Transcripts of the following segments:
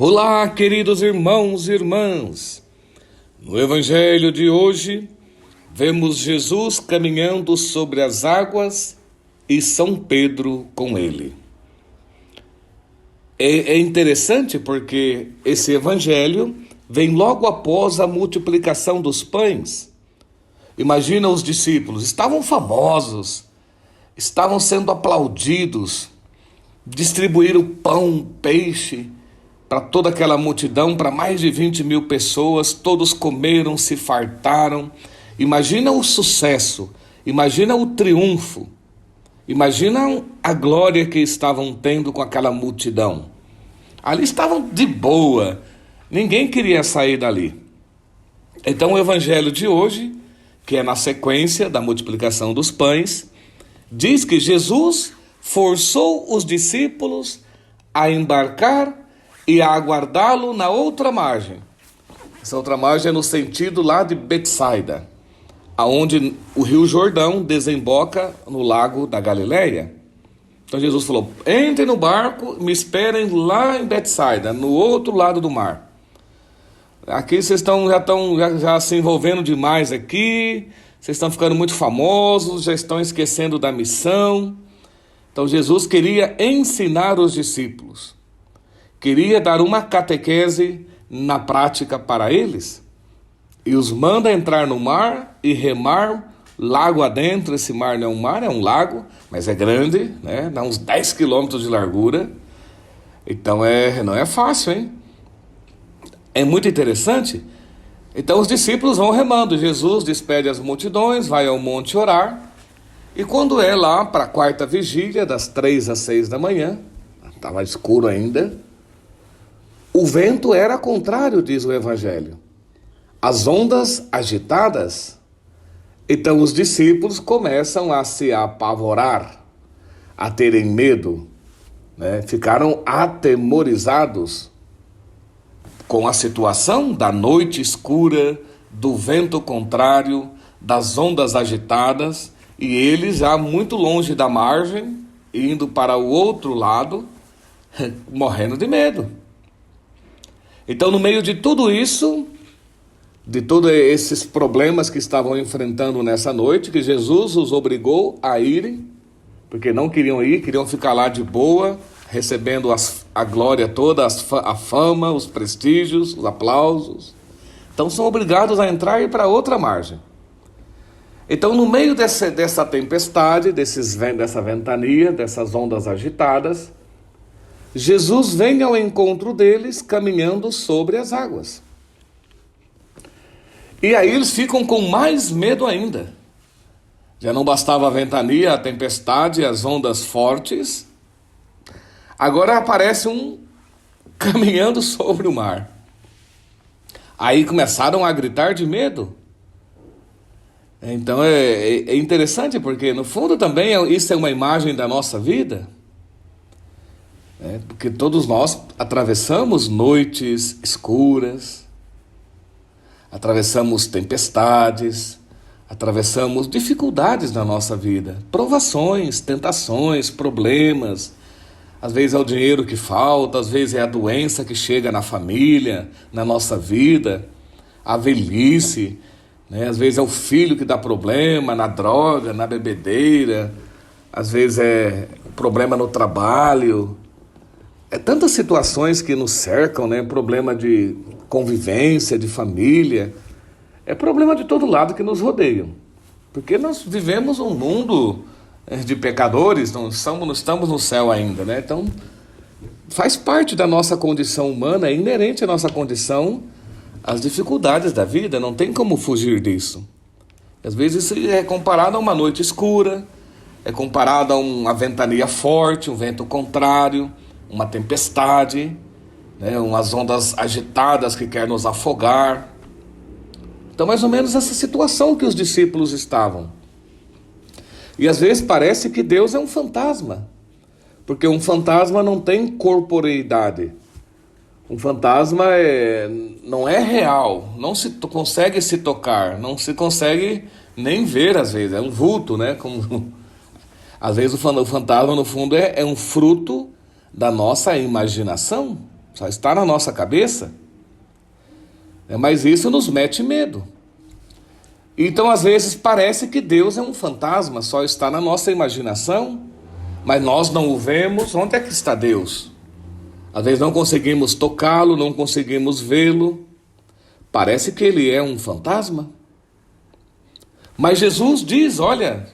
Olá, queridos irmãos e irmãs. No Evangelho de hoje, vemos Jesus caminhando sobre as águas e São Pedro com ele. É interessante porque esse Evangelho vem logo após a multiplicação dos pães. Imagina os discípulos, estavam famosos, estavam sendo aplaudidos, distribuíram pão, peixe, para toda aquela multidão, para mais de 20 mil pessoas, todos comeram, se fartaram. Imagina o sucesso, imagina o triunfo, imagina a glória que estavam tendo com aquela multidão. Ali estavam de boa, ninguém queria sair dali. Então o evangelho de hoje, que é na sequência da multiplicação dos pães, diz que Jesus forçou os discípulos a embarcar e a aguardá-lo na outra margem. Essa outra margem é no sentido lá de Betsaida, aonde o rio Jordão desemboca no lago da Galileia. Então Jesus falou, entrem no barco, me esperem lá em Betsaida, no outro lado do mar. Aqui vocês estão já se envolvendo demais aqui, vocês estão ficando muito famosos, já estão esquecendo da missão. Então Jesus queria ensinar os discípulos, queria dar uma catequese na prática para eles, e os manda entrar no mar e remar lago adentro. Esse mar não é um mar, é um lago, mas é grande, né? Dá uns 10 quilômetros de largura. Então não é fácil, hein? É muito interessante. Então os discípulos vão remando, Jesus despede as multidões, vai ao monte orar, e quando é lá para a quarta vigília, das 3 às 6 da manhã, estava escuro ainda, o vento era contrário, diz o Evangelho. As ondas agitadas. Então os discípulos começam a se apavorar, a terem medo, né? Ficaram atemorizados com a situação da noite escura, do vento contrário, das ondas agitadas, e eles já muito longe da margem, indo para o outro lado, morrendo de medo. Então, no meio de tudo isso, de todos esses problemas que estavam enfrentando nessa noite, que Jesus os obrigou a irem, porque não queriam ir, queriam ficar lá de boa, recebendo a glória toda, a fama, os prestígios, os aplausos. Então são obrigados a entrar e ir para outra margem. Então, no meio dessa tempestade, dessa ventania, dessas ondas agitadas, Jesus vem ao encontro deles caminhando sobre as águas. E aí eles ficam com mais medo ainda. Já não bastava a ventania, a tempestade, as ondas fortes. Agora aparece um caminhando sobre o mar. Aí começaram a gritar de medo. Então é interessante porque no fundo também isso é uma imagem da nossa vida. Porque todos nós atravessamos noites escuras, atravessamos tempestades, atravessamos dificuldades na nossa vida, provações, tentações, problemas. Às vezes é o dinheiro que falta, às vezes é a doença que chega na família, na nossa vida, a velhice, né? Às vezes é o filho que dá problema, na droga, na bebedeira, às vezes é problema no trabalho. É tantas situações que nos cercam, né? Problema de convivência, de família. É problema de todo lado que nos rodeiam. Porque nós vivemos um mundo de pecadores, não estamos no céu ainda, né? Então, faz parte da nossa condição humana, é inerente à nossa condição as dificuldades da vida, não tem como fugir disso. Às vezes isso é comparado a uma noite escura, é comparado a uma ventania forte, um vento contrário, uma tempestade, né? Umas ondas agitadas que querem nos afogar. Então, mais ou menos essa situação que os discípulos estavam. E às vezes parece que Deus é um fantasma, porque um fantasma não tem corporeidade. Um fantasma não é real, não se consegue se tocar, não se consegue nem ver às vezes, é um vulto, né? Às vezes o fantasma no fundo é um fruto da nossa imaginação, só está na nossa cabeça. Mas isso nos mete medo. Então, às vezes, parece que Deus é um fantasma, só está na nossa imaginação, mas nós não o vemos. Onde é que está Deus? Às vezes não conseguimos tocá-lo, não conseguimos vê-lo. Parece que ele é um fantasma. Mas Jesus diz, olha,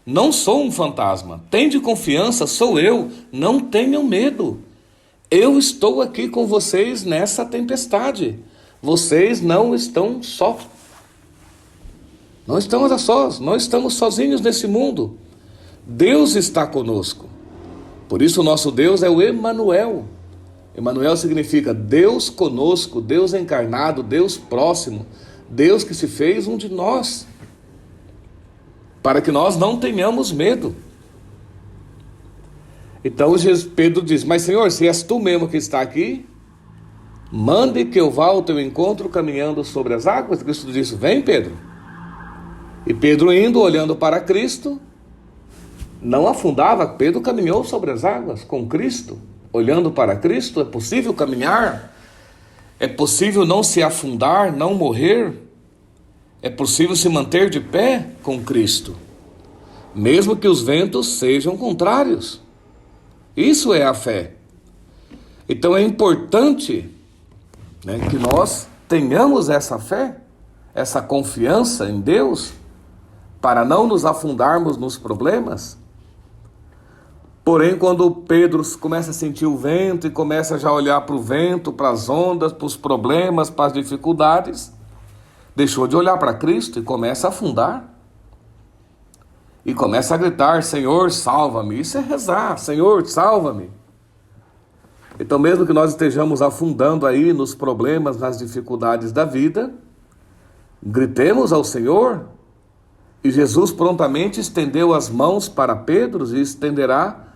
não sou um fantasma, tende confiança, sou eu, não tenham medo. Eu estou aqui com vocês nessa tempestade. Vocês não estão só. Não estamos a sós, não estamos sozinhos nesse mundo. Deus está conosco. Por isso o nosso Deus é o Emanuel. Emanuel significa Deus conosco, Deus encarnado, Deus próximo, Deus que se fez um de nós, para que nós não tenhamos medo. Então Pedro diz, mas Senhor, se és tu mesmo que está aqui, mande que eu vá ao teu encontro caminhando sobre as águas. Cristo disse, vem Pedro. E Pedro indo, olhando para Cristo, não afundava. Pedro caminhou sobre as águas com Cristo, olhando para Cristo. É possível caminhar? É possível não se afundar, não morrer? É possível se manter de pé com Cristo, mesmo que os ventos sejam contrários. Isso é a fé. Então é importante, que nós tenhamos essa fé, essa confiança em Deus, para não nos afundarmos nos problemas. Porém, quando Pedro começa a sentir o vento e começa já a olhar para o vento, para as ondas, para os problemas, para as dificuldades, deixou de olhar para Cristo e começa a afundar. E começa a gritar, Senhor, salva-me. Isso é rezar, Senhor, salva-me. Então, mesmo que nós estejamos afundando aí nos problemas, nas dificuldades da vida, gritemos ao Senhor. E Jesus prontamente estendeu as mãos para Pedro e estenderá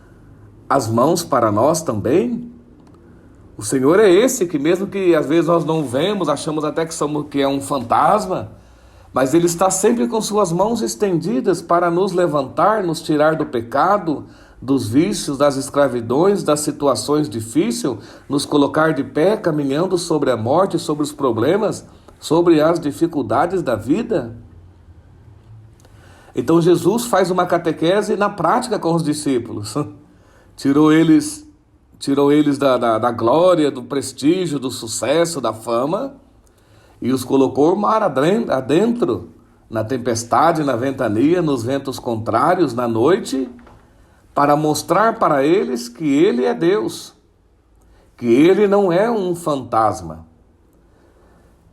as mãos para nós também. O Senhor é esse que, mesmo que às vezes nós não vemos, achamos até que é um fantasma, mas Ele está sempre com suas mãos estendidas para nos levantar, nos tirar do pecado, dos vícios, das escravidões, das situações difíceis, nos colocar de pé, caminhando sobre a morte, sobre os problemas, sobre as dificuldades da vida. Então Jesus faz uma catequese na prática com os discípulos. Tirou eles da glória, do prestígio, do sucesso, da fama, e os colocou mar adentro, na tempestade, na ventania, nos ventos contrários, na noite, para mostrar para eles que Ele é Deus, que Ele não é um fantasma.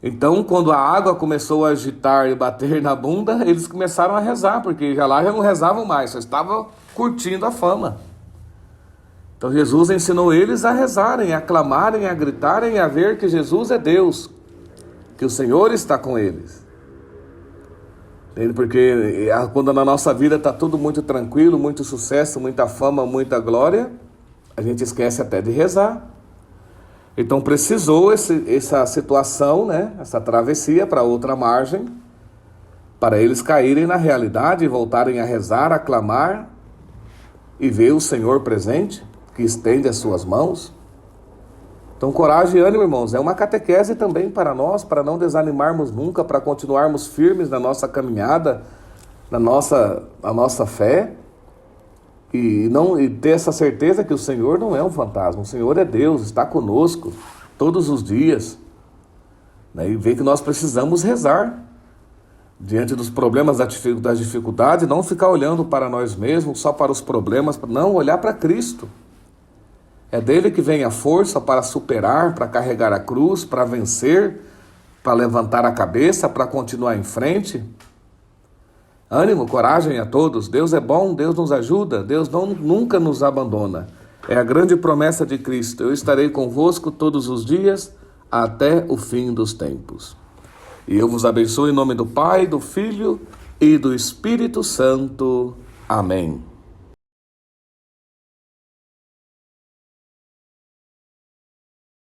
Então, quando a água começou a agitar e bater na bunda, eles começaram a rezar, porque já não rezavam mais, só estavam curtindo a fama. Então Jesus ensinou eles a rezarem, a clamarem, a gritarem, a ver que Jesus é Deus, que o Senhor está com eles. Porque quando na nossa vida está tudo muito tranquilo, muito sucesso, muita fama, muita glória, a gente esquece até de rezar. Então precisou essa situação, essa travessia para outra margem, para eles caírem na realidade e voltarem a rezar, a clamar e ver o Senhor presente, que estende as suas mãos. Então coragem e ânimo, irmãos, é uma catequese também para nós, para não desanimarmos nunca, para continuarmos firmes na nossa caminhada, na nossa fé, e ter essa certeza que o Senhor não é um fantasma, o Senhor é Deus, está conosco todos os dias, e ver que nós precisamos rezar diante dos problemas, das dificuldades, não ficar olhando para nós mesmos, só para os problemas, não, olhar para Cristo. É dele que vem a força para superar, para carregar a cruz, para vencer, para levantar a cabeça, para continuar em frente. Ânimo, coragem a todos. Deus é bom, Deus nos ajuda, Deus nunca nos abandona. É a grande promessa de Cristo. Eu estarei convosco todos os dias até o fim dos tempos. E eu vos abençoo em nome do Pai, do Filho e do Espírito Santo. Amém.